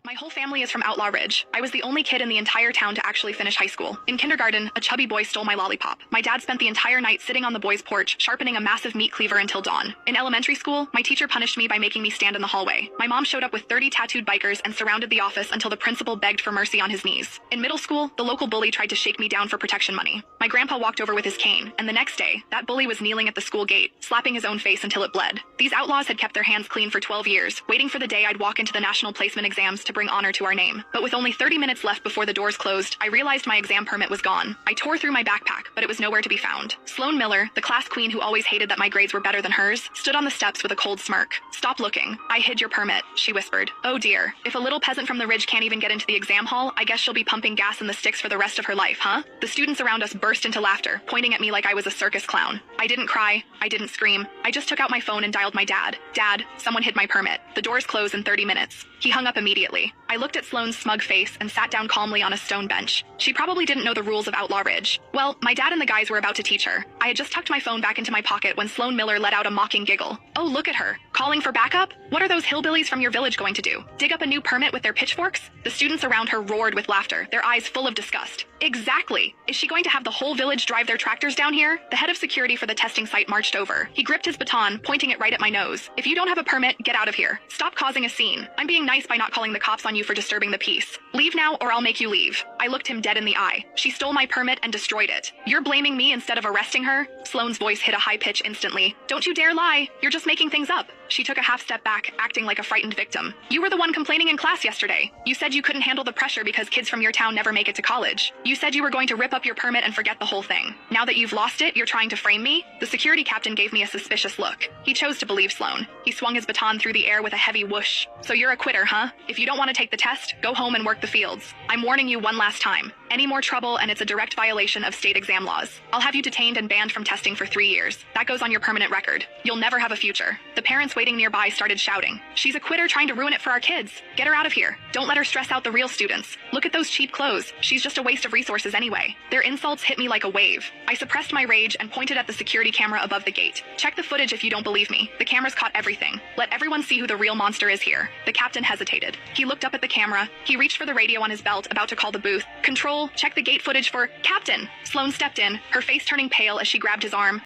My whole family is from Outlaw Ridge. I was the only kid in the entire town to actually finish high school. In kindergarten, a chubby boy stole my lollipop. My dad spent the entire night sitting on the boy's porch, sharpening a massive meat cleaver until dawn. In elementary school, my teacher punished me by making me stand in the hallway. My mom showed up with 30 tattooed bikers and surrounded the office until the principal begged for mercy on his knees. In middle school, the local bully tried to shake me down for protection money. My grandpa walked over with his cane, and the next day, that bully was kneeling at the school gate, slapping his own face until it bled. These outlaws had kept their hands clean for 12 years, waiting for the day I'd walk into the national placement exams to bring honor to our name. But with only 30 minutes left before the doors closed, I realized my exam permit was gone. I tore through my backpack, but it was nowhere to be found. Sloan Miller, the class queen who always hated that my grades were better than hers, stood on the steps with a cold smirk. "Stop looking. I hid your permit," she whispered. "Oh dear. If a little peasant from the ridge can't even get into the exam hall, I guess she'll be pumping gas in the sticks for the rest of her life, huh?" The students around us burst into laughter, pointing at me like I was a circus clown. I didn't cry. I didn't scream. I just took out my phone and dialed my dad. "Dad, someone hid my permit. The doors close in 30 minutes. He hung up immediately. I looked at Sloan's smug face and sat down calmly on a stone bench. She probably didn't know the rules of Outlaw Ridge. Well, my dad and the guys were about to teach her. I had just tucked my phone back into my pocket when Sloan Miller let out a mocking giggle. "Oh, look at her. Calling for backup? What are those hillbillies from your village going to do? Dig up a new permit with their pitchforks?" The students around her roared with laughter, their eyes full of disgust. "Exactly. Is she going to have the whole village drive their tractors down here?" The head of security for the testing site marched over. He gripped his baton, pointing it right at my nose. "If you don't have a permit, get out of here. Stop causing a scene. I'm being nice by not calling the cops on you for disturbing the peace. Leave now or I'll make you leave." I looked him dead in the eye. "She stole my permit and destroyed it. You're blaming me instead of arresting her?" Sloan's voice hit a high pitch instantly. "Don't you dare lie. You're just making things up." She took a half step back, acting like a frightened victim. "You were the one complaining in class yesterday. You said you couldn't handle the pressure because kids from your town never make it to college. You said you were going to rip up your permit and forget the whole thing. Now that you've lost it, you're trying to frame me?" The security captain gave me a suspicious look. He chose to believe Sloan. He swung his baton through the air with a heavy whoosh. "So you're a quitter, huh? If you don't want to take the test, go home and work the fields. I'm warning you one last time. Any more trouble and it's a direct violation of state exam laws. I'll have you detained and banned from testing for 3 years. That goes on your permanent record. You'll never have a future." The parents waiting nearby started shouting. "She's a quitter trying to ruin it for our kids. Get her out of here. Don't let her stress out the real students. Look at those cheap clothes. She's just a waste of resources anyway." Their insults hit me like a wave. I suppressed my rage and pointed at the security camera above the gate. "Check the footage if you don't believe me. The cameras caught everything. Let everyone see who the real monster is here." The captain hesitated. He looked up at the camera. He reached for the radio on his belt, about to call the booth. "Control, check the gate footage for..." "Captain!" Sloan stepped in, her face turning pale as she grabbed his arm.